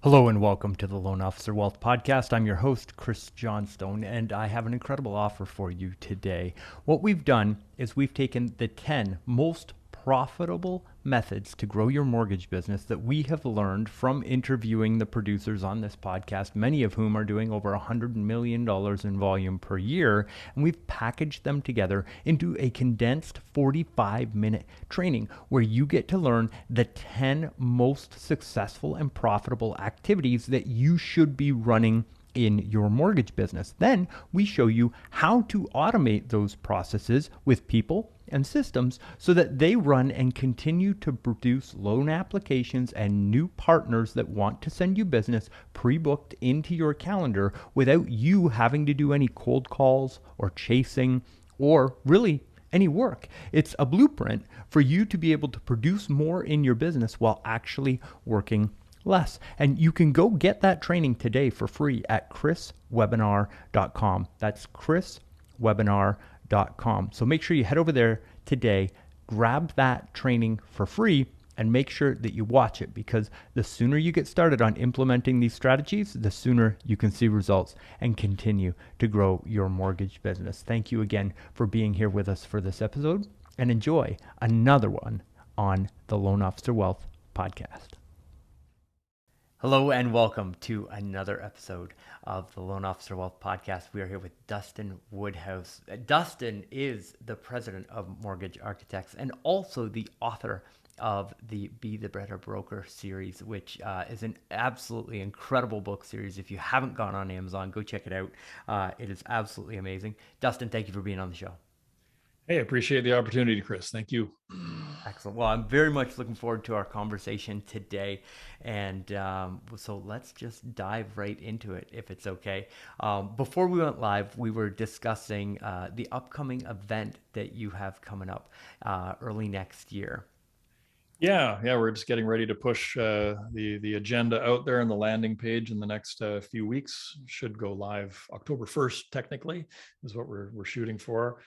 Hello and welcome to the Loan Officer Wealth Podcast. I'm your host, Chris Johnstone, and I have an incredible offer for you today. What we've done is we've taken the 10 most profitable methods to grow your mortgage business that we have learned from interviewing the producers on this podcast, many of whom are doing over $100 million in volume per year. And we've packaged them together into a condensed 45-minute training where you get to learn the 10 most successful and profitable activities that you should be running in your mortgage business. Then we show you how to automate those processes with people and systems so that they run and continue to produce loan applications and new partners that want to send you business pre-booked into your calendar without you having to do any cold calls or chasing or really any work. It's a blueprint for you to be able to produce more in your business while actually working less. And you can go get that training today for free at chriswebinar.com. That's chriswebinar.com. So make sure you head over there today, grab that training for free, and make sure that you watch it, because the sooner you get started on implementing these strategies, the sooner you can see results and continue to grow your mortgage business. Thank you again for being here with us for this episode, and enjoy another one on the Loan Officer Wealth Podcast. Hello and welcome to another episode of the Loan Officer Wealth Podcast. We are here with Dustan Woodhouse. Dustin is the president of Mortgage Architects and also the author of the Be the Better Broker series, which is an absolutely incredible book series. If you haven't gone on Amazon, go check it out. It is absolutely amazing. Dustin, thank you for being on the show. Hey, I appreciate the opportunity, Chris. Thank you. Excellent. Well, I'm very much looking forward to our conversation today. And so let's just dive right into it, if it's okay. Before we went live, we were discussing the upcoming event that you have coming up early next year. Yeah, we're just getting ready to push the agenda out there on the landing page in the next few weeks. Should go live October 1st, technically, is what we're shooting for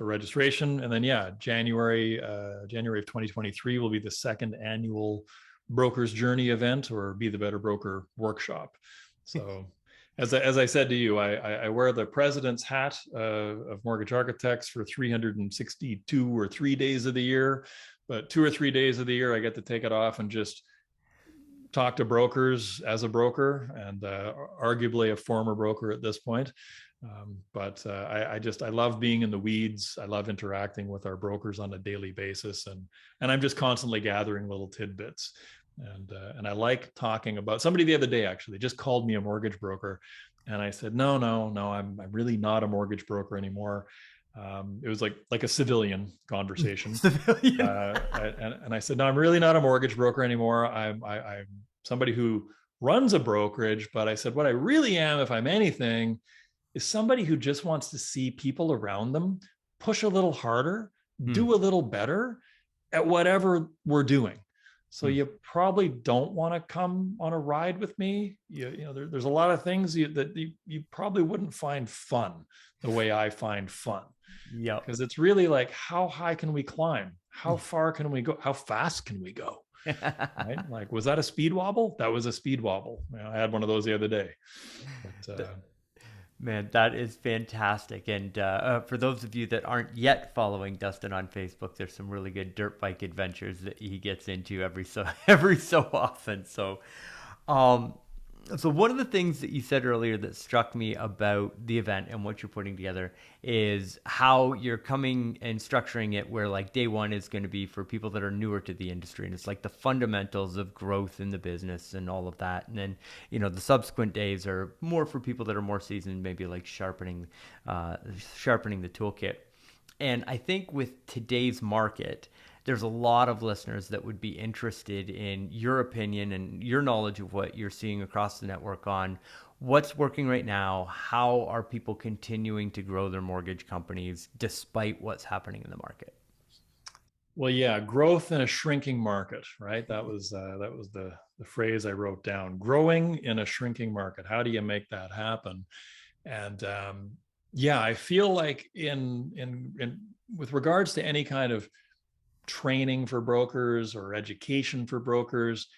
registration. And then, January of 2023 will be the second annual Broker's Journey event, or Be the Better Broker workshop. So as I said to you, I wear the president's hat of Mortgage Architects for 362 or 3 days of the year, but 2 or 3 days of the year I get to take it off and just talk to brokers as a broker, and arguably a former broker at this point. I love being in the weeds. I love interacting with our brokers on a daily basis, and I'm just constantly gathering little tidbits. And I like talking about, somebody the other day actually just called me a mortgage broker, and I said, no, I'm really not a mortgage broker anymore. It was like a civilian conversation. And I said, no, I'm really not a mortgage broker anymore. I'm somebody who runs a brokerage, but I said, what I really am, if I'm anything, is somebody who just wants to see people around them push a little harder, do a little better at whatever we're doing. So you probably don't want to come on a ride with me. There's a lot of things that you probably wouldn't find fun the way I find fun. Yeah. Because it's really like, how high can we climb? How far can we go? How fast can we go? Right? Like, was that a speed wobble? That was a speed wobble. I had one of those the other day. But, man, that is fantastic. And for those of you that aren't yet following Dustin on Facebook, there's some really good dirt bike adventures that he gets into every so often. So one of the things that you said earlier that struck me about the event and what you're putting together is how you're coming and structuring it where, like, day one is going to be for people that are newer to the industry, and it's like the fundamentals of growth in the business and all of that. And then, the subsequent days are more for people that are more seasoned, maybe like sharpening the toolkit. And I think with today's market, there's a lot of listeners that would be interested in your opinion and your knowledge of what you're seeing across the network on what's working right now. How are people continuing to grow their mortgage companies despite what's happening in the market? Well, yeah, growth in a shrinking market, right? That was the phrase I wrote down. Growing in a shrinking market. How do you make that happen? And I feel like in with regards to any kind of training for brokers or education for brokers,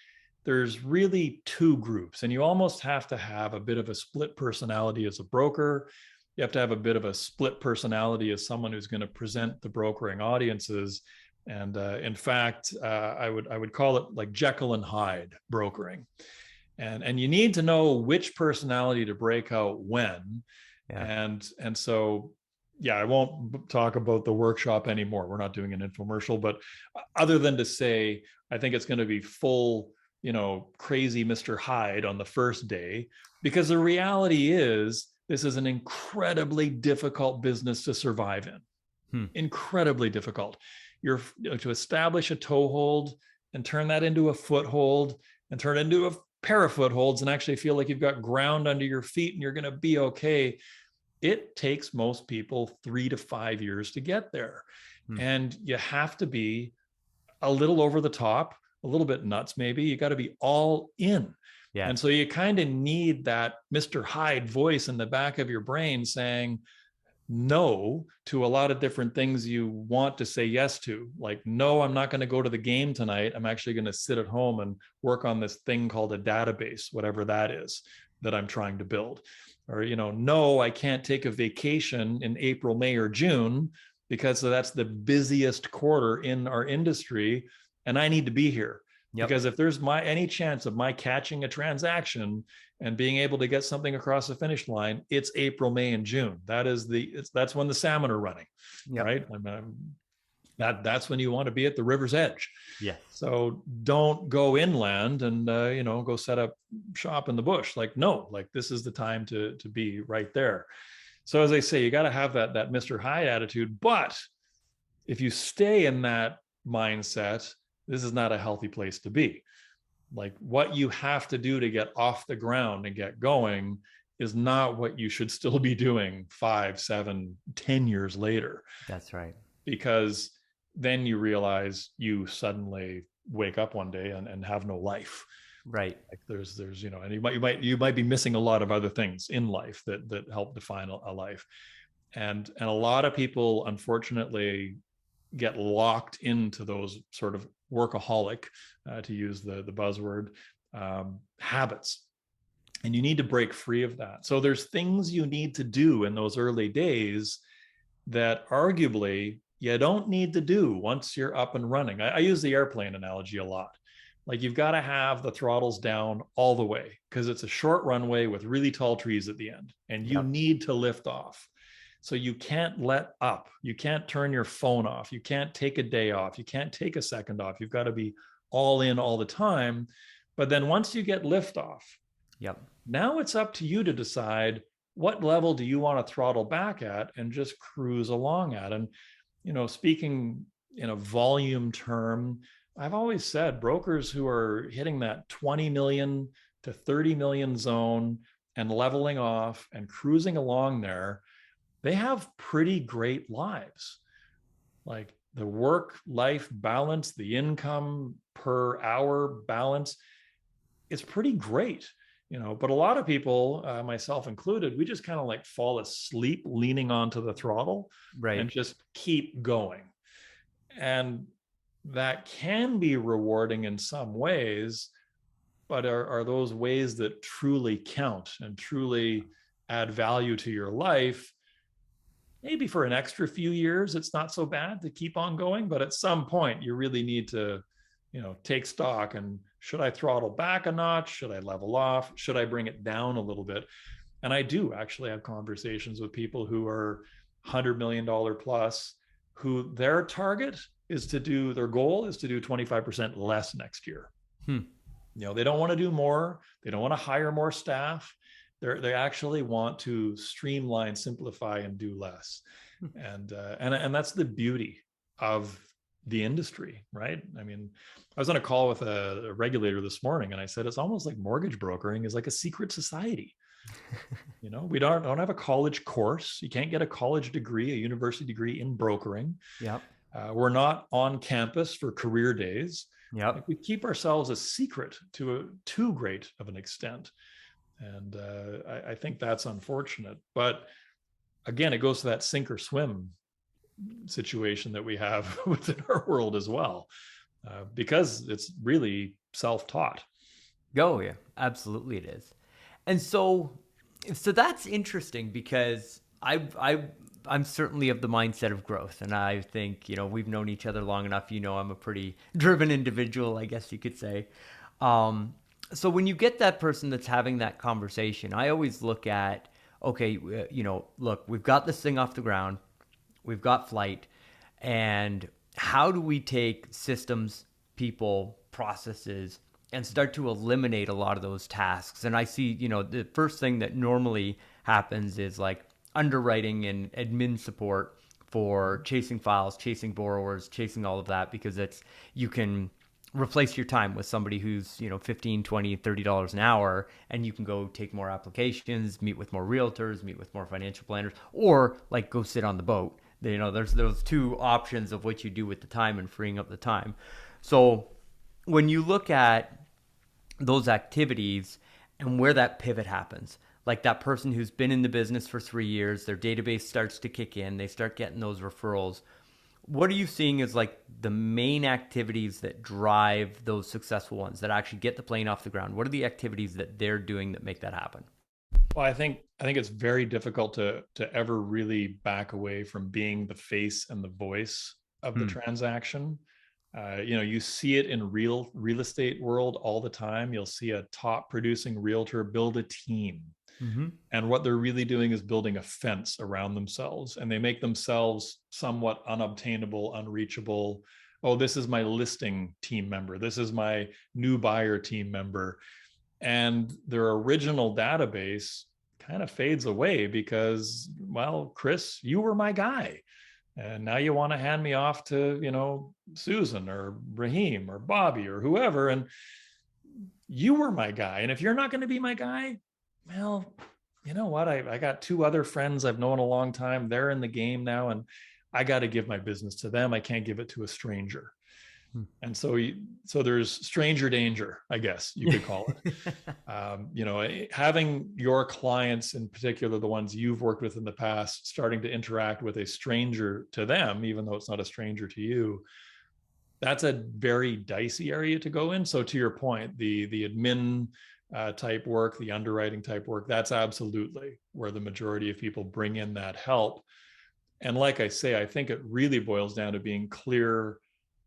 there's really two groups, and you almost have to have a bit of a split personality as a broker. You have to have a bit of a split personality as someone who's going to present the brokering audiences. And in fact, I would call it like Jekyll and Hyde brokering. And you need to know which personality to break out when. Yeah. And so, yeah, I won't talk about the workshop anymore. We're not doing an infomercial, but other than to say, I think it's going to be full, crazy Mr. Hyde on the first day, because the reality is this is an incredibly difficult business to survive in. Incredibly difficult. You're to establish a toehold and turn that into a foothold and turn it into a pair of footholds and actually feel like you've got ground under your feet and you're going to be okay. It takes most people 3 to 5 years to get there. And you have to be a little over the top, a little bit nuts, maybe. You got to be all in. Yeah. And so you kind of need that Mr. Hyde voice in the back of your brain saying no to a lot of different things you want to say yes to. Like, no, I'm not going to go to the game tonight. I'm actually going to sit at home and work on this thing called a database, whatever that is, that I'm trying to build. Or, no, I can't take a vacation in April, May, or June because that's the busiest quarter in our industry. And I need to be here. Yep. Because if there's any chance of my catching a transaction and being able to get something across the finish line, it's April, May, and June. That's when the salmon are running, yep. Right? That's when you want to be at the river's edge. Yeah. So don't go inland and go set up shop in the bush. This is the time to be right there. So as I say, you got to have that Mr. Hyde attitude. But if you stay in that mindset, this is not a healthy place to be. Like, what you have to do to get off the ground and get going is not what you should still be doing 5, 7, 10 years later. That's right. Because then you realize you suddenly wake up one day and have no life. Right. Like there's and you might be missing a lot of other things in life that help define a life. And a lot of people, unfortunately, get locked into those sort of workaholic, to use the buzzword, habits. And you need to break free of that. So there's things you need to do in those early days that arguably you don't need to do once you're up and running. I use the airplane analogy a lot. Like, you've got to have the throttles down all the way because it's a short runway with really tall trees at the end, and you need to lift off. So you can't let up. You can't turn your phone off. You can't take a day off. You can't take a second off. You've got to be all in all the time. But then once you get liftoff, now it's up to you to decide what level do you want to throttle back at and just cruise along at. And, speaking in a volume term, I've always said brokers who are hitting that 20 million to 30 million zone and leveling off and cruising along there, they have pretty great lives. Like, the work-life balance, the income per hour balance, it's pretty great, but a lot of people, myself included, we just kind of like fall asleep leaning onto the throttle, right, and just keep going. And that can be rewarding in some ways, but are those ways that truly count and truly add value to your life? Maybe for an extra few years, it's not so bad to keep on going, but at some point you really need to, take stock. And should I throttle back a notch? Should I level off? Should I bring it down a little bit? And I do actually have conversations with people who are $100 million plus, who their target is their goal is to do 25% less next year. They don't want to do more. They don't want to hire more staff. They actually want to streamline, simplify, and do less. And that's the beauty of the industry, right? I mean, I was on a call with a regulator this morning, and I said, it's almost like mortgage brokering is like a secret society. We don't have a college course. You can't get a college degree, a university degree in brokering. We're not on campus for career days. Like, we keep ourselves a secret to too great of an extent. And I think that's unfortunate. But again, it goes to that sink or swim situation that we have within our world as well, because it's really self-taught. Oh yeah, absolutely it is. And so that's interesting because I'm certainly of the mindset of growth, and I think we've known each other long enough. I'm a pretty driven individual, I guess you could say. Um, so when you get that person that's having that conversation, I always look at, okay, look, we've got this thing off the ground, we've got flight, and how do we take systems, people, processes, and start to eliminate a lot of those tasks? And I see, the first thing that normally happens is like underwriting and admin support for chasing files, chasing borrowers, chasing all of that, because you can replace your time with somebody who's 15, 20, $30 an hour, and you can go take more applications, meet with more realtors, meet with more financial planners, or like go sit on the boat. There's those two options of what you do with the time and freeing up the time. So when you look at those activities and where that pivot happens, like that person who's been in the business for 3 years, their database starts to kick in, they start getting those referrals. What are you seeing as like the main activities that drive those successful ones that actually get the plane off the ground? What are the activities that they're doing that make that happen? Well, I think it's very difficult to ever really back away from being the face and the voice of the Hmm. transaction. You see it in real estate world all the time. You'll see a top producing realtor build a team, Mm-hmm. and what they're really doing is building a fence around themselves, and they make themselves somewhat unobtainable, unreachable. Oh, this is my listing team member. This is my new buyer team member, and their original database kind of fades away because, well, Chris, you were my guy, and now you want to hand me off to Susan or Raheem or Bobby or whoever, and you were my guy, and if you're not going to be my guy, well, you know what, I got two other friends I've known a long time, they're in the game now, and I got to give my business to them. I can't give it to a stranger. And so there's stranger danger, I guess you could call it. Having your clients, in particular the ones you've worked with in the past, starting to interact with a stranger to them, even though it's not a stranger to you, that's a very dicey area to go in. So to your point, the admin type work, the underwriting type work, that's absolutely where the majority of people bring in that help. And like I say, I think it really boils down to being clear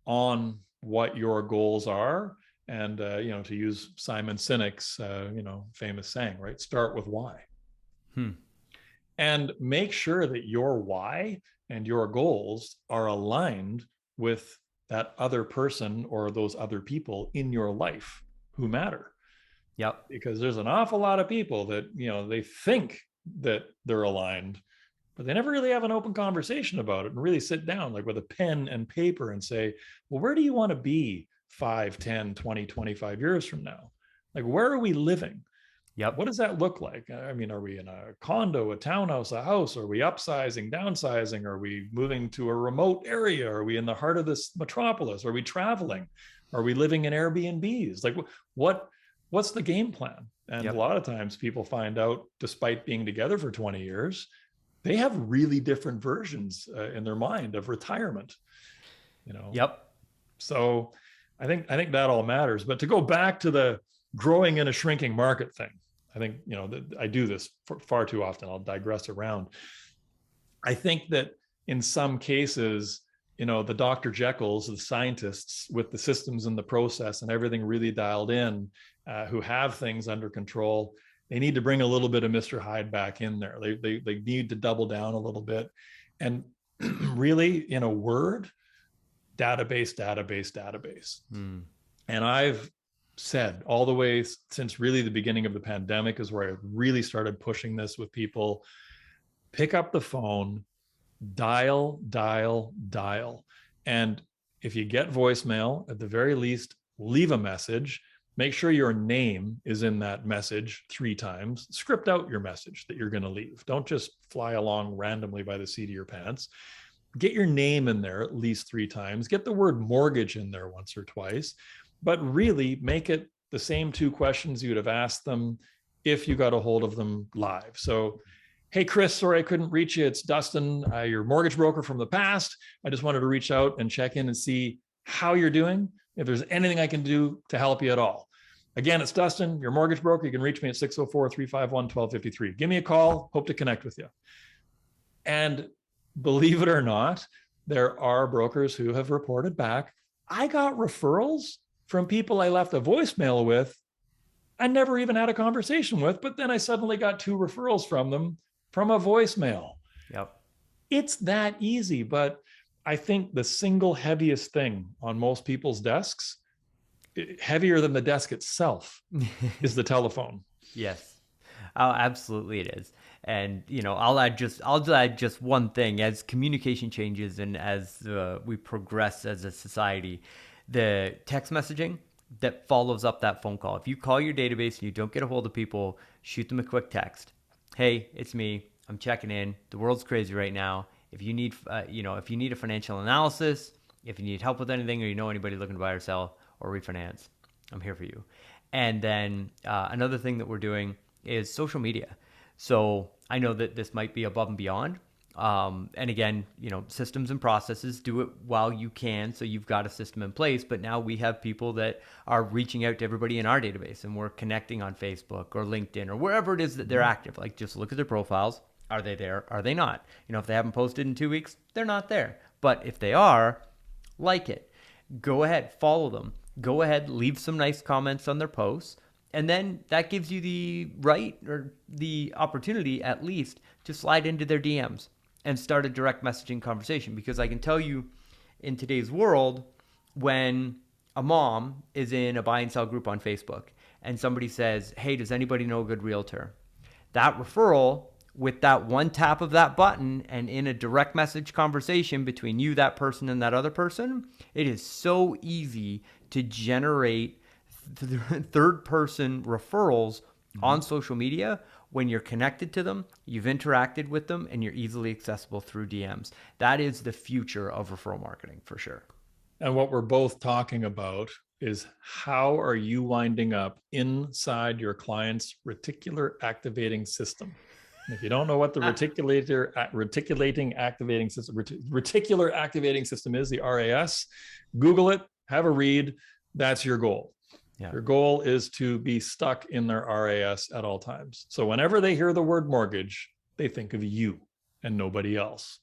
on what your goals are. And, to use Simon Sinek's, famous saying, right? Start with why. Hmm. And make sure that your why and your goals are aligned with that other person or those other people in your life who matter. Yep. Because there's an awful lot of people that, they think that they're aligned, but they never really have an open conversation about it and really sit down like with a pen and paper and say, well, where do you want to be 5, 10, 20, 25 years from now? Like, where are we living? What Yep. does that look like? I mean, are we in a condo, a townhouse, a house? Are we upsizing, downsizing? Are we moving to a remote area? Are we in the heart of this metropolis? Are we traveling? Are we living in Airbnbs? Like, what's the game plan? And a Yep. lot of times people find out, despite being together for 20 years, they have really different versions in their mind of retirement, you know. Yep. So I think that all matters. But to go back to the growing in a shrinking market thing, I think I do this far too often. I'll digress around. I think that in some cases, the Dr. Jekylls, the scientists with the systems and the process and everything really dialed in, who have things under control, they need to bring a little bit of Mr. Hyde back in there. They need to double down a little bit. And really, in a word, database, database, database. Hmm. And I've said all the way since really the beginning of the pandemic is where I really started pushing this with people. Pick up the phone, dial, dial, dial. And if you get voicemail, at the very least, leave a message. Make sure your name is in that message 3 times. Script out your message that you're going to leave. Don't just fly along randomly by the seat of your pants. Get your name in there at least 3 times. Get the word mortgage in there once or twice. But really make it the same 2 questions you would have asked them if you got a hold of them live. So, hey, Chris, sorry I couldn't reach you. It's Dustin, your mortgage broker from the past. I just wanted to reach out and check in and see how you're doing, if there's anything I can do to help you at all. Again, it's Dustin, your mortgage broker. You can reach me at 604-351-1253. Give me a call. Hope to connect with you. And believe it or not, there are brokers who have reported back, I got referrals from people I left a voicemail with I never even had a conversation with, but then I suddenly got 2 referrals from them from a voicemail. Yep. It's that easy, but I think the single heaviest thing on most people's desks, heavier than the desk itself, is the telephone. Yes. Oh, absolutely it is. And I'll add just one thing. As communication changes and as we progress as a society, the text messaging that follows up that phone call. If you call your database and you don't get a hold of people, shoot them a quick text. Hey, it's me. I'm checking in. The world's crazy right now. If you need, if you need a financial analysis, if you need help with anything, or you know anybody looking to buy or sell or refinance, I'm here for you. And then another thing that we're doing is social media. So I know that this might be above and beyond. And again, systems and processes, do it while you can. So you've got a system in place, but now we have people that are reaching out to everybody in our database, and we're connecting on Facebook or LinkedIn or wherever it is that they're active. Like, just look at their profiles. Are they there? Are they not? If they haven't posted in 2 weeks, they're not there. But if they are, like it. Go ahead, follow them. Go ahead, leave some nice comments on their posts. And then that gives you the right, or the opportunity at least, to slide into their DMs and start a direct messaging conversation. Because I can tell you, in today's world, when a mom is in a buy and sell group on Facebook and somebody says, hey, does anybody know a good realtor? That referral, with that one tap of that button and in a direct message conversation between you, that person, and that other person, it is so easy to generate third person referrals on social media when you're connected to them, you've interacted with them, and you're easily accessible through DMs. That is the future of referral marketing for sure. And what we're both talking about is, how are you winding up inside your client's reticular activating system? And if you don't know what the reticular activating system is, the RAS, Google it, have a read. That's your goal. Yeah. Your goal is to be stuck in their RAS at all times. So whenever they hear the word mortgage, they think of you and nobody else.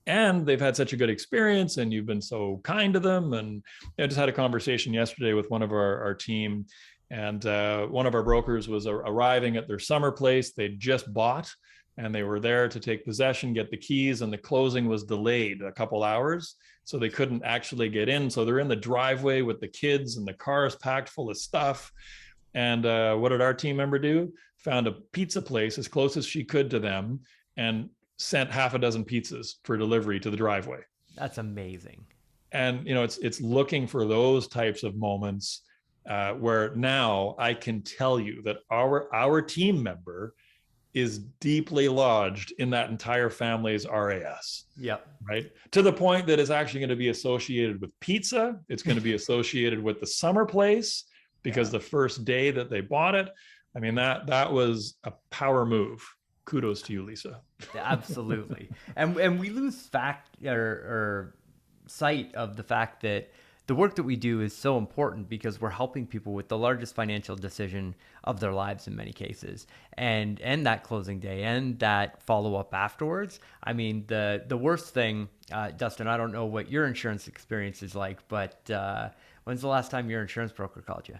And they've had such a good experience, and you've been so kind to them. And I just had a conversation yesterday with one of our team, and one of our brokers was arriving at their summer place they'd just bought, and they were there to take possession, get the keys, and the closing was delayed a couple hours. So they couldn't actually get in. So they're in the driveway with the kids, and the car is packed full of stuff. And what did our team member do? Found a pizza place as close as she could to them and sent half a dozen pizzas for delivery to the driveway. That's amazing. And, it's looking for those types of moments where now I can tell you that our team member is deeply lodged in that entire family's RAS. Yep. Right. To the point that it's actually going to be associated with pizza. It's going to be associated with the summer place, because the first day that they bought it. I mean, that was a power move. Kudos to you, Lisa. Absolutely. And we lose or sight of the fact that the work that we do is so important, because we're helping people with the largest financial decision of their lives in many cases, and that closing day and that follow-up afterwards. I mean, the worst thing, Dustin, I don't know what your insurance experience is like, but when's the last time your insurance broker called you?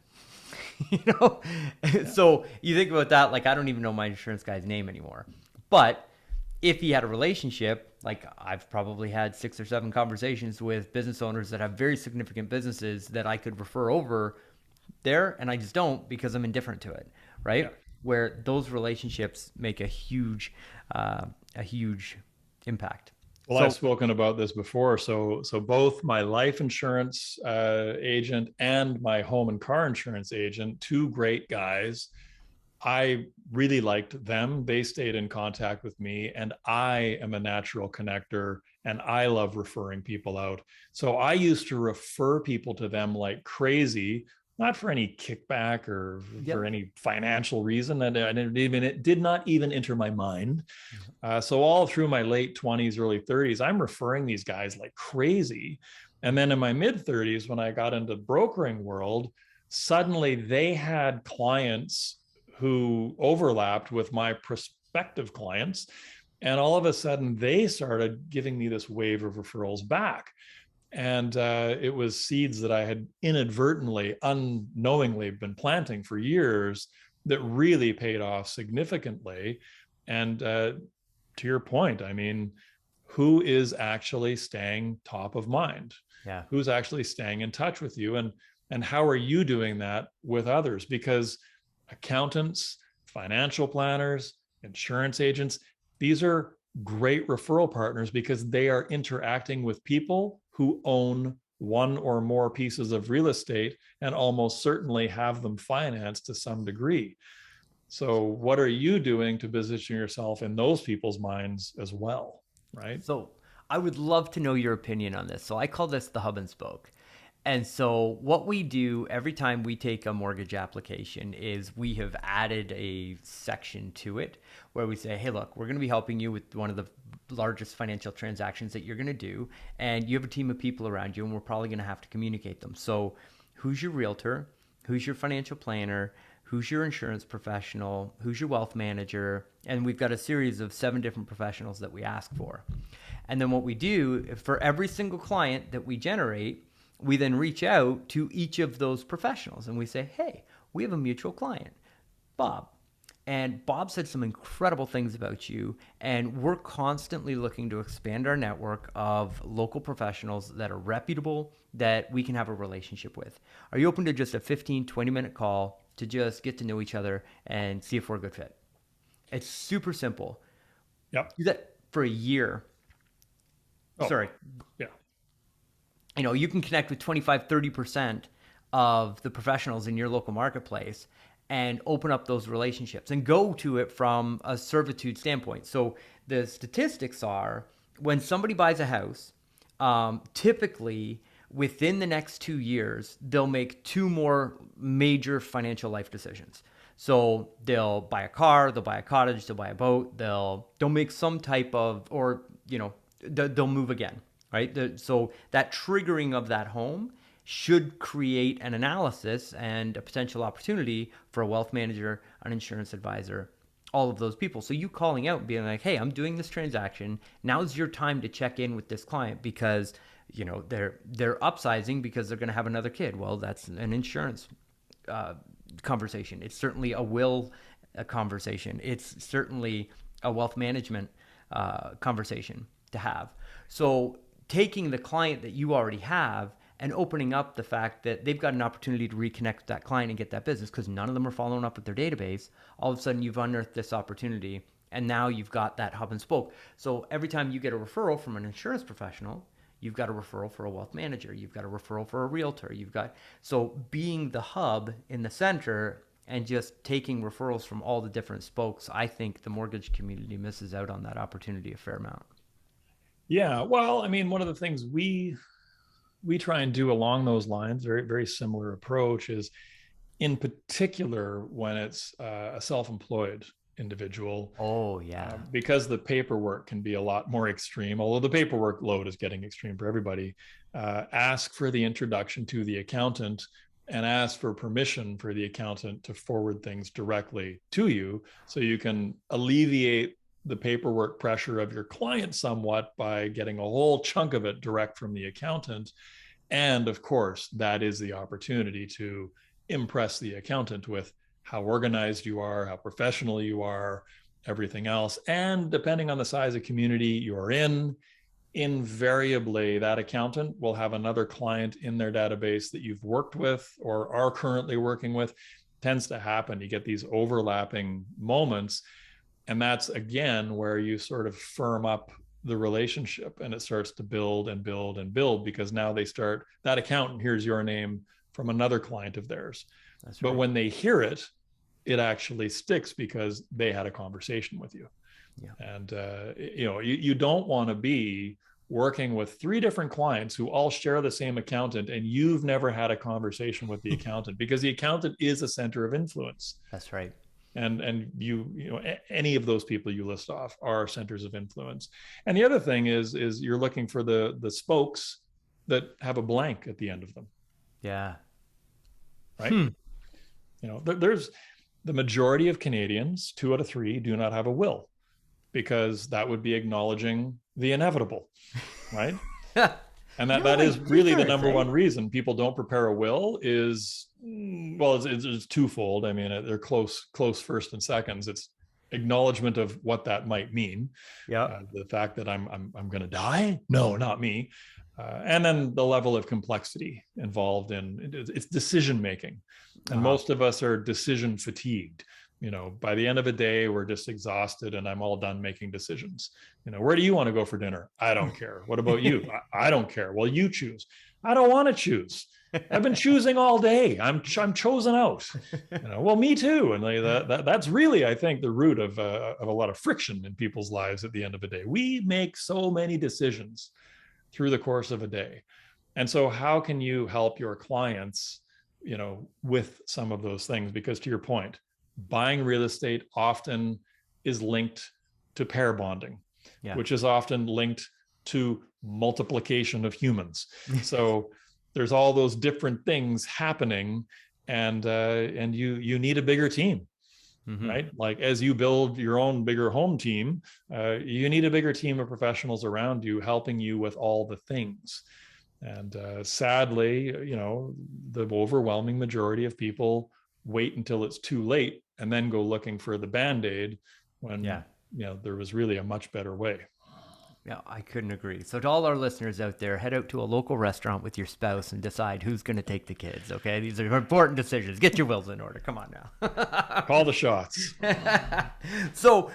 So you think about that, like, I don't even know my insurance guy's name anymore. But if he had a relationship, like I've probably had 6 or 7 conversations with business owners that have very significant businesses that I could refer over there, and I just don't, because I'm indifferent to it, right? Yeah. Where those relationships make a huge impact. Well, I've spoken about this before. So both my life insurance agent and my home and car insurance agent, 2 great guys. I really liked them. They stayed in contact with me, and I am a natural connector, and I love referring people out. So I used to refer people to them like crazy, not for any kickback or for any financial reason. And it did not even enter my mind. So all through my late 20s, early 30s, I'm referring these guys like crazy. And then in my mid 30s, when I got into the brokering world, suddenly they had clients who overlapped with my prospective clients. And all of a sudden, they started giving me this wave of referrals back. And it was seeds that I had inadvertently, unknowingly been planting for years that really paid off significantly. And to your point, I mean, who is actually staying top of mind? Yeah. Who's actually staying in touch with you? And how are you doing that with others? Because accountants, financial planners, insurance agents, these are great referral partners because they are interacting with people who own one or more pieces of real estate and almost certainly have them financed to some degree. So, what are you doing to position yourself in those people's minds as well? Right? So I would love to know your opinion on this. So I call this the hub and spoke. And so what we do every time we take a mortgage application is we have added a section to it where we say, hey, look, we're going to be helping you with one of the largest financial transactions that you're going to do. And you have a team of people around you, and we're probably going to have to communicate them. So who's your realtor? Who's your financial planner? Who's your insurance professional? Who's your wealth manager? And we've got a series of 7 different professionals that we ask for. And then what we do for every single client that we generate, we then reach out to each of those professionals and we say, hey, we have a mutual client, Bob. And Bob said some incredible things about you. And we're constantly looking to expand our network of local professionals that are reputable, that we can have a relationship with. Are you open to just a 15, 20-minute call to just get to know each other and see if we're a good fit? It's super simple. Yep. Do that for a year. Oh, Sorry. yeah. You can connect with 25, 30% of the professionals in your local marketplace and open up those relationships and go to it from a servitude standpoint. So the statistics are when somebody buys a house, typically within the next 2 years, they'll make 2 more major financial life decisions. So they'll buy a car, they'll buy a cottage, they'll buy a boat, they'll make some type of, or, they'll move again, right? So that triggering of that home should create an analysis and a potential opportunity for a wealth manager, an insurance advisor, all of those people. So you calling out and being like, hey, I'm doing this transaction. Now's your time to check in with this client because, they're upsizing because they're going to have another kid. Well, that's an insurance conversation. It's certainly a will conversation. It's certainly a wealth management conversation to have. So taking the client that you already have and opening up the fact that they've got an opportunity to reconnect with that client and get that business because none of them are following up with their database, all of a sudden you've unearthed this opportunity and now you've got that hub and spoke. So every time you get a referral from an insurance professional, you've got a referral for a wealth manager, you've got a referral for a realtor, so being the hub in the center and just taking referrals from all the different spokes, I think the mortgage community misses out on that opportunity a fair amount. Yeah. Well, I mean, one of the things we try and do along those lines, very, very similar approach, is in particular when it's a self-employed individual, Oh, yeah. because the paperwork can be a lot more extreme, although the paperwork load is getting extreme for everybody. Ask for the introduction to the accountant and ask for permission for the accountant to forward things directly to you so you can alleviate the paperwork pressure of your client somewhat by getting a whole chunk of it direct from the accountant. And of course, that is the opportunity to impress the accountant with how organized you are, how professional you are, everything else. And depending on the size of community you're in, invariably that accountant will have another client in their database that you've worked with or are currently working with. Tends to happen. You get these overlapping moments. And that's again where you sort of firm up the relationship and it starts to build and build and build because now that accountant hears your name from another client of theirs. That's But right. when they hear it, it actually sticks because they had a conversation with you. Yeah. And you don't want to be working with 3 different clients who all share the same accountant and you've never had a conversation with the accountant because the accountant is a center of influence. That's right. And any of those people you list off are centers of influence. And the other thing is you're looking for the spokes that have a blank at the end of them. Yeah. right? There's the majority of Canadians, 2 out of 3, do not have a will, because that would be acknowledging the inevitable, right? And that is really the number one reason people don't prepare a will is, well, it's twofold. I mean, they're close first and seconds. It's acknowledgement of what that might mean. Yeah. The fact that I'm going to die? No, not me. And then the level of complexity involved in it's decision making. And most of us are decision fatigued. By the end of a day, we're just exhausted and I'm all done making decisions. Where do you want to go for dinner? I don't care. What about you? I don't care. Well, you choose. I don't want to choose. I've been choosing all day. I'm chosen out. Well, me too. And that's really, I think, the root of a lot of friction in people's lives at the end of a day. We make so many decisions through the course of a day. And so how can you help your clients, with some of those things? Because to your point, buying real estate often is linked to pair bonding, which is often linked to multiplication of humans. So there's all those different things happening, and you need a bigger team, right? Like as you build your own bigger home team, you need a bigger team of professionals around you helping you with all the things. And sadly, the overwhelming majority of people wait until it's too late and then go looking for the Band-Aid when there was really a much better way. Yeah, I couldn't agree. So to all our listeners out there, head out to a local restaurant with your spouse and decide who's going to take the kids, okay? These are important decisions. Get your wills in order. Come on now. Call the shots. So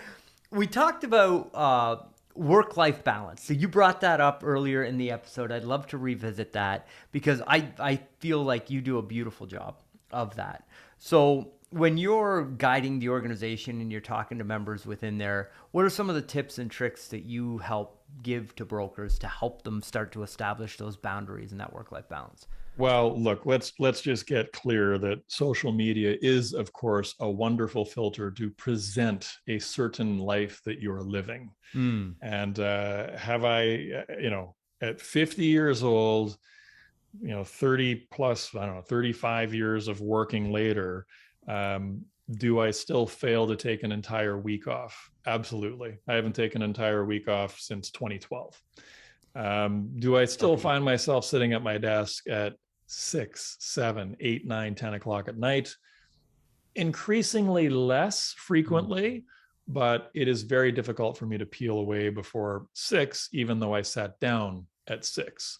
we talked about work-life balance. So you brought that up earlier in the episode. I'd love to revisit that because I feel like you do a beautiful job of that. So when you're guiding the organization and you're talking to members within there, what are some of the tips and tricks that you help give to brokers to help them start to establish those boundaries and that work-life balance? Well, look, let's just get clear that social media is, of course, a wonderful filter to present a certain life that you're living. And have I, at 50 years old, 30 plus, 35 years of working later, do I still fail to take an entire week off? Absolutely. I haven't taken an entire week off since 2012. Do I still find myself sitting at my desk at 6, 7, 8, 9, 10 o'clock at night? Increasingly less frequently, but it is very difficult for me to peel away before 6, even though I sat down at 6.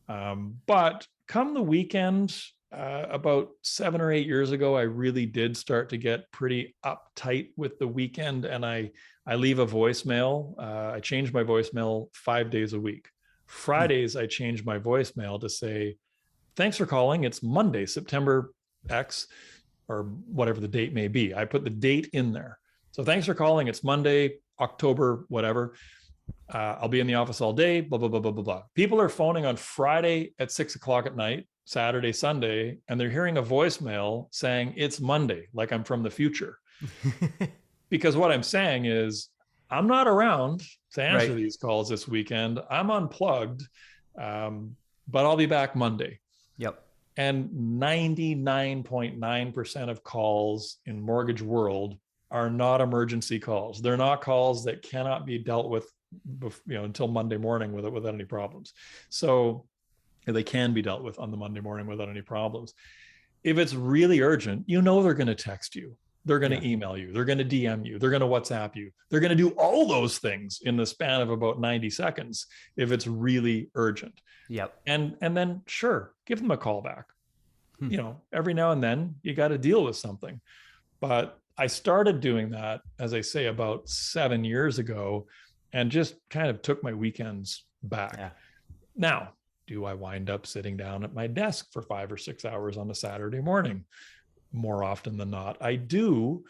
But come the weekend, about 7 or 8 years ago, I really did start to get pretty uptight with the weekend, and I leave a voicemail. I change my voicemail 5 days a week. Fridays, I change my voicemail to say, thanks for calling. It's Monday, September X, or whatever the date may be. I put the date in there. So thanks for calling. It's Monday, October, whatever. I'll be in the office all day, blah, blah, blah, blah, blah, blah. People are phoning on Friday at 6 o'clock at night, Saturday, Sunday, and they're hearing a voicemail saying it's Monday, like I'm from the future. Because what I'm saying is I'm not around to answer these calls this weekend. I'm unplugged, but I'll be back Monday. Yep. And 99.9% of calls in mortgage world are not emergency calls. They're not calls that cannot be dealt with, until Monday morning without any problems. So they can be dealt with on the Monday morning without any problems. If it's really urgent, they're going to text you. They're going to email you. They're going to DM you. They're going to WhatsApp you. They're going to do all those things in the span of about 90 seconds if it's really urgent. Yep. And then sure, give them a call back. Every now and then you got to deal with something. But I started doing that, as I say, about 7 years ago, and just kind of took my weekends back. Yeah. Now, do I wind up sitting down at my desk for 5 or 6 hours on a Saturday morning? More often than not, I do,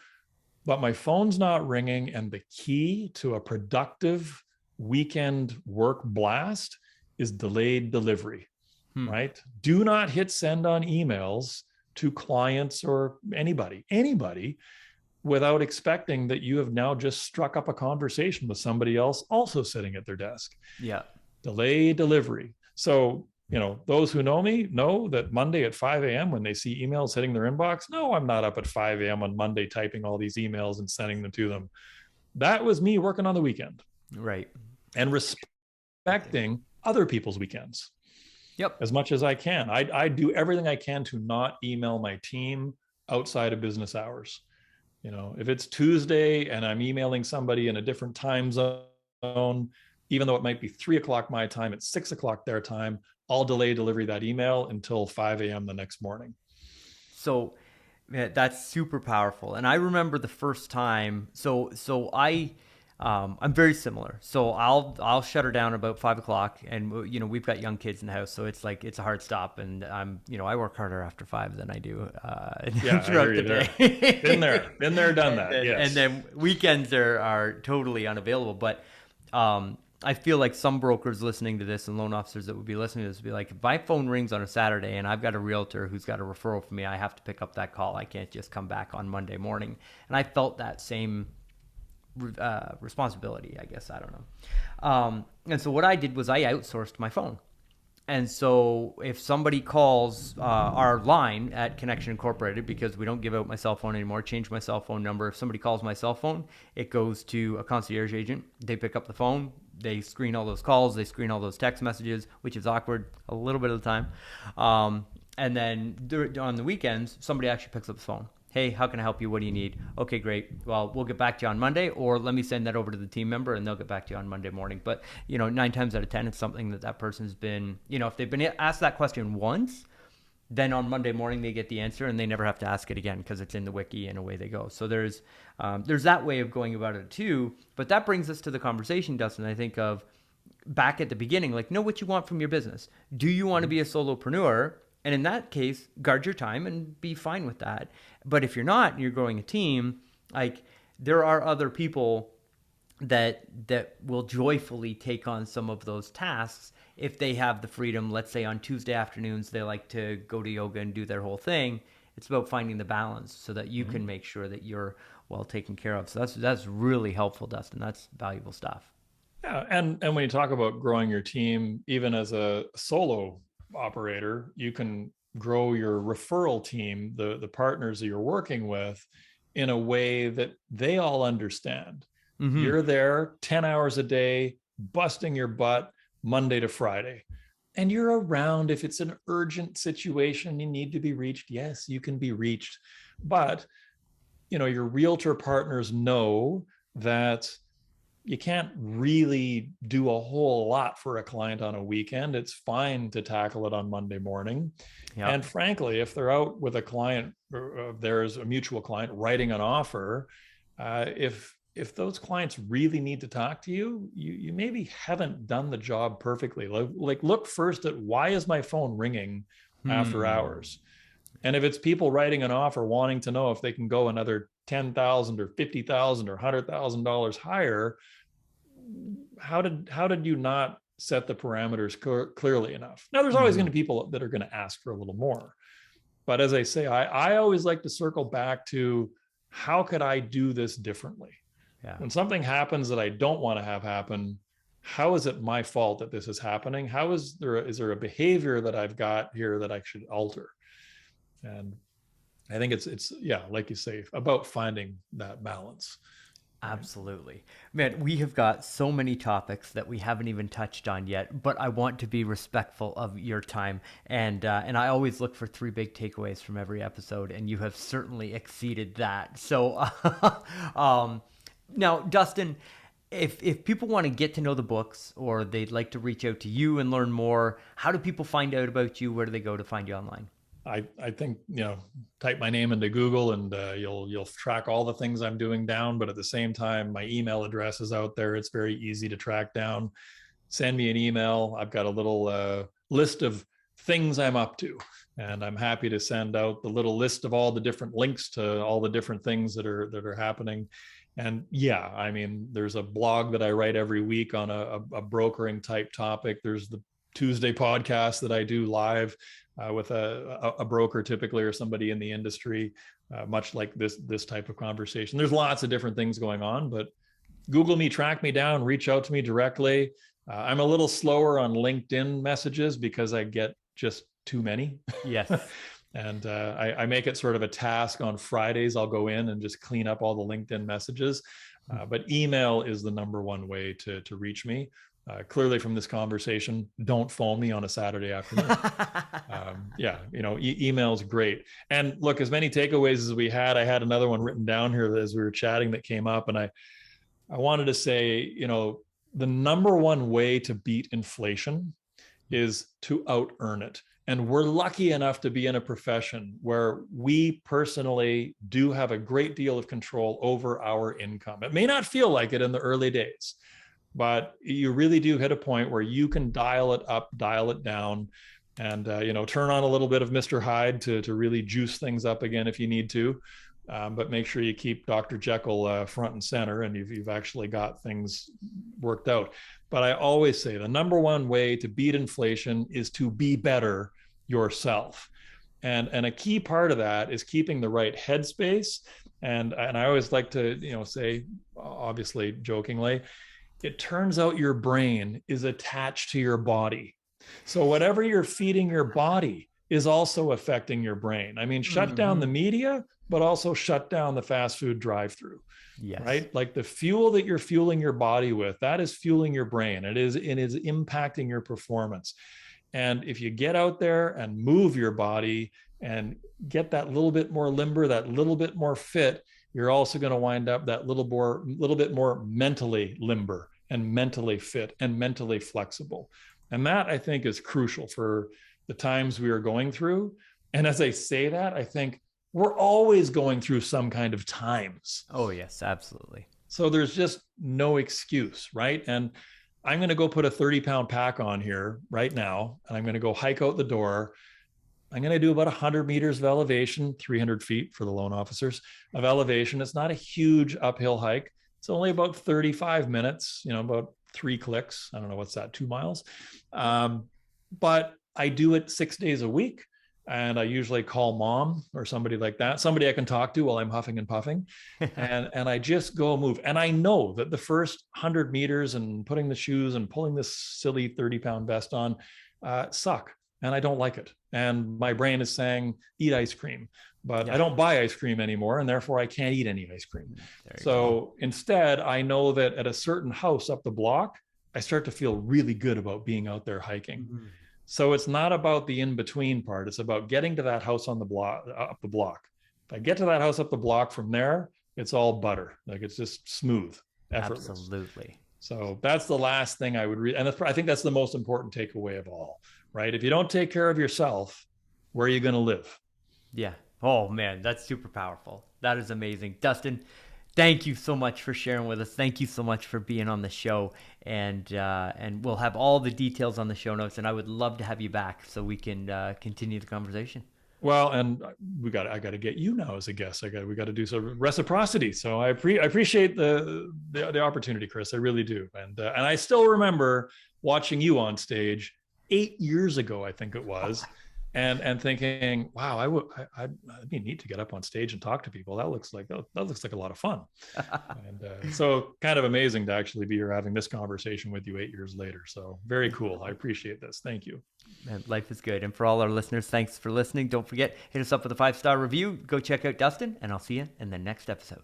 but my phone's not ringing. And the key to a productive weekend work blast is delayed delivery, right? Do not hit send on emails to clients or anybody without expecting that you have now just struck up a conversation with somebody else also sitting at their desk. Yeah. Delay delivery. So those who know me know that Monday at 5 a.m. when they see emails hitting their inbox, no, I'm not up at 5 a.m. on Monday typing all these emails and sending them to them. That was me working on the weekend. Right. And respecting other people's weekends. Yep. As much as I can. I do everything I can to not email my team outside of business hours. If it's Tuesday and I'm emailing somebody in a different time zone, even though it might be 3:00 my time, it's 6:00 their time, I'll delay delivery that email until 5 a.m. the next morning. So that's super powerful. And I remember the first time. I'm very similar. So I'll shut her down about 5:00, and we've got young kids in the house, so it's a hard stop. And I work harder after 5 than I do throughout the day. Been there, done that. Yes. And then weekends are totally unavailable. But I feel like some brokers listening to this and loan officers that would be listening to this would be like, if my phone rings on a Saturday and I've got a realtor who's got a referral for me, I have to pick up that call. I can't just come back on Monday morning. And I felt that same responsibility, I guess. I don't know. And so what I did was I outsourced my phone. And so if somebody calls our line at Connection Incorporated, because we don't give out my cell phone anymore, change my cell phone number. If somebody calls my cell phone, it goes to a concierge agent. They pick up the phone. They screen all those calls. They screen all those text messages, which is awkward a little bit of the time. And then on the weekends, somebody actually picks up the phone. Hey, how can I help you? What do you need? Okay, great. Well, we'll get back to you on Monday, or let me send that over to the team member and they'll get back to you on Monday morning. But, 9 times out of 10, it's something that person's been, if they've been asked that question once, then on Monday morning they get the answer and they never have to ask it again because it's in the wiki and away they go. So there's that way of going about it too. But that brings us to the conversation, Dustin, I think of back at the beginning, like, know what you want from your business. Do you want to be a solopreneur? And in that case, guard your time and be fine with that. But if you're not, and you're growing a team, like, there are other people that will joyfully take on some of those tasks if they have the freedom. Let's say on Tuesday afternoons, they like to go to yoga and do their whole thing. It's about finding the balance so that you can make sure that you're well taken care of. So that's really helpful, Dustin. That's valuable stuff. Yeah. And when you talk about growing your team, even as a solo operator, you can grow your referral team, the partners that you're working with, in a way that they all understand. Mm-hmm. You're there 10 hours a day, busting your butt Monday to Friday. And you're around if it's an urgent situation, you need to be reached. Yes, you can be reached. But, your realtor partners know that you can't really do a whole lot for a client on a weekend. It's fine to tackle it on Monday morning. Yep. And frankly, if they're out with a client, there's a mutual client writing an offer, if those clients really need to talk to you, you maybe haven't done the job perfectly. Like look first at, why is my phone ringing after hours? And if it's people writing an offer wanting to know if they can go another $10,000 or $50,000 or $100,000 higher, how did you not set the parameters clearly enough? Now, there's always going to be people that are going to ask for a little more. But as I say, I always like to circle back to, how could I do this differently? Yeah. When something happens that I don't want to have happen, how is it my fault that this is happening? Is there a behavior that I've got here that I should alter? And I think it's like you say, about finding that balance. Absolutely. Man, we have got so many topics that we haven't even touched on yet, but I want to be respectful of your time. And I always look for 3 big takeaways from every episode, and you have certainly exceeded that. So now, Dustin, if people want to get to know the books, or they'd like to reach out to you and learn more, how do people find out about you? Where do they go to find you online? I think, type my name into Google and you'll track all the things I'm doing down. But at the same time, my email address is out there. It's very easy to track down. Send me an email. I've got a little list of things I'm up to, and I'm happy to send out the little list of all the different links to all the different things that are happening. And there's a blog that I write every week on a brokering type topic. There's the Tuesday podcast that I do live with a broker typically, or somebody in the industry, much like this type of conversation. There's lots of different things going on, but Google me, track me down, reach out to me directly. I'm a little slower on LinkedIn messages because I get just too many. Yes. And I make it sort of a task on Fridays. I'll go in and just clean up all the LinkedIn messages. But email is the number one way to reach me. Clearly from this conversation, don't phone me on a Saturday afternoon. Yeah, email is great. And look, as many takeaways as we had, I had another one written down here as we were chatting that came up. And I wanted to say, the number one way to beat inflation is to out earn it. And we're lucky enough to be in a profession where we personally do have a great deal of control over our income. It may not feel like it in the early days, but you really do hit a point where you can dial it up, dial it down, and turn on a little bit of Mr. Hyde to really juice things up again if you need to. But make sure you keep Dr. Jekyll front and center, and you've actually got things worked out. But I always say the number one way to beat inflation is to be better yourself. And a key part of that is keeping the right headspace. And I always like to, say, obviously jokingly, it turns out your brain is attached to your body. So whatever you're feeding your body is also affecting your brain. I mean, shut down the media, but also shut down the fast food drive-through. Yes. Right? Like the fuel that you're fueling your body with, that is fueling your brain. It is impacting your performance. And if you get out there and move your body and get that little bit more limber, that little bit more fit, you're also going to wind up that little bit more mentally limber and mentally fit and mentally flexible. And that, I think, is crucial for the times we are going through. And as I say that, I think we're always going through some kind of times. Oh, yes, absolutely. So there's just no excuse, right? And I'm going to go put a 30-pound pack on here right now, and I'm going to go hike out the door. I'm going to do about 100 meters of elevation, 300 feet for the loan officers of elevation. It's not a huge uphill hike. It's only about 35 minutes, about 3 clicks. I don't know, what's that, 2 miles? But I do it 6 days a week. And I usually call mom or somebody like that, somebody I can talk to while I'm huffing and puffing. and I just go move. And I know that the first 100 meters and putting the shoes and pulling this silly 30-pound vest on suck. And I don't like it. And my brain is saying, eat ice cream. But I don't buy ice cream anymore. And therefore, I can't eat any ice cream. So instead, I know that at a certain house up the block, I start to feel really good about being out there hiking. Mm-hmm. So it's not about the in-between part. It's about getting to that house on the block, up the block. If I get to that house up the block from there, it's all butter. Like it's just smooth, effortless. Absolutely. So that's the last thing I would read. And I think that's the most important takeaway of all, right? If you don't take care of yourself, where are you going to live? Yeah. Oh man, that's super powerful. That is amazing. Dustin, thank you so much for sharing with us. Thank you so much for being on the show. And we'll have all the details on the show notes. And I would love to have you back so we can continue the conversation. Well, and I got to get you now as a guest. We got to do some reciprocity. So I appreciate the opportunity, Chris. I really do. And I still remember watching you on stage 8 years ago, I think it was. And thinking, wow, I'd be neat to get up on stage and talk to people. That looks like a lot of fun. And so kind of amazing to actually be here having this conversation with you 8 years later. So very cool. I appreciate this. Thank you. Man, life is good. And for all our listeners, thanks for listening. Don't forget, hit us up with a 5-star review. Go check out Dustin, and I'll see you in the next episode.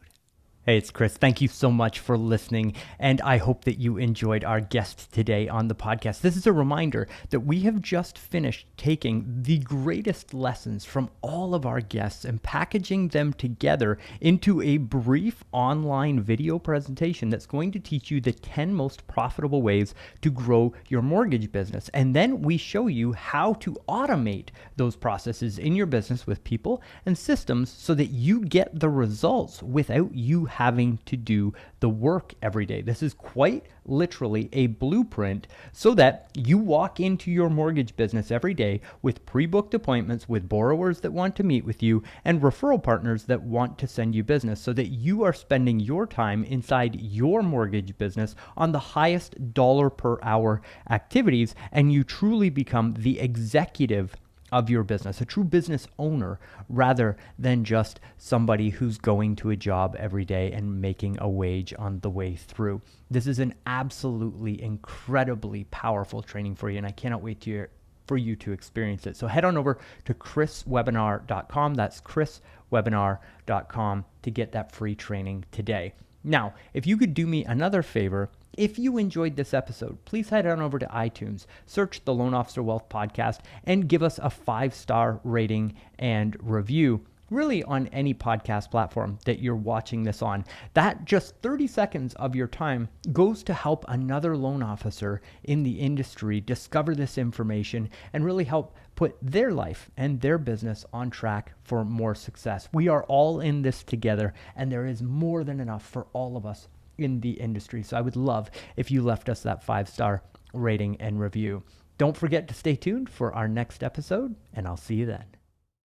Hey, it's Chris. Thank you so much for listening, and I hope that you enjoyed our guest today on the podcast. This is a reminder that we have just finished taking the greatest lessons from all of our guests and packaging them together into a brief online video presentation that's going to teach you the 10 most profitable ways to grow your mortgage business. And then we show you how to automate those processes in your business with people and systems so that you get the results without you having to do the work every day. This is quite literally a blueprint so that you walk into your mortgage business every day with pre-booked appointments with borrowers that want to meet with you and referral partners that want to send you business so that you are spending your time inside your mortgage business on the highest dollar per hour activities and you truly become the executive of your business, a true business owner, rather than just somebody who's going to a job every day and making a wage on the way through. This is an absolutely incredibly powerful training for you, and I cannot wait for you to experience it. So head on over to chriswebinar.com. That's chriswebinar.com to get that free training today. Now, if you could do me another favor, if you enjoyed this episode, please head on over to iTunes, search the Loan Officer Wealth Podcast, and give us a 5-star rating and review, really on any podcast platform that you're watching this on. That just 30 seconds of your time goes to help another loan officer in the industry discover this information and really help put their life and their business on track for more success. We are all in this together, and there is more than enough for all of us in the industry. So I would love if you left us that 5-star rating and review. Don't forget to stay tuned for our next episode, and I'll see you then.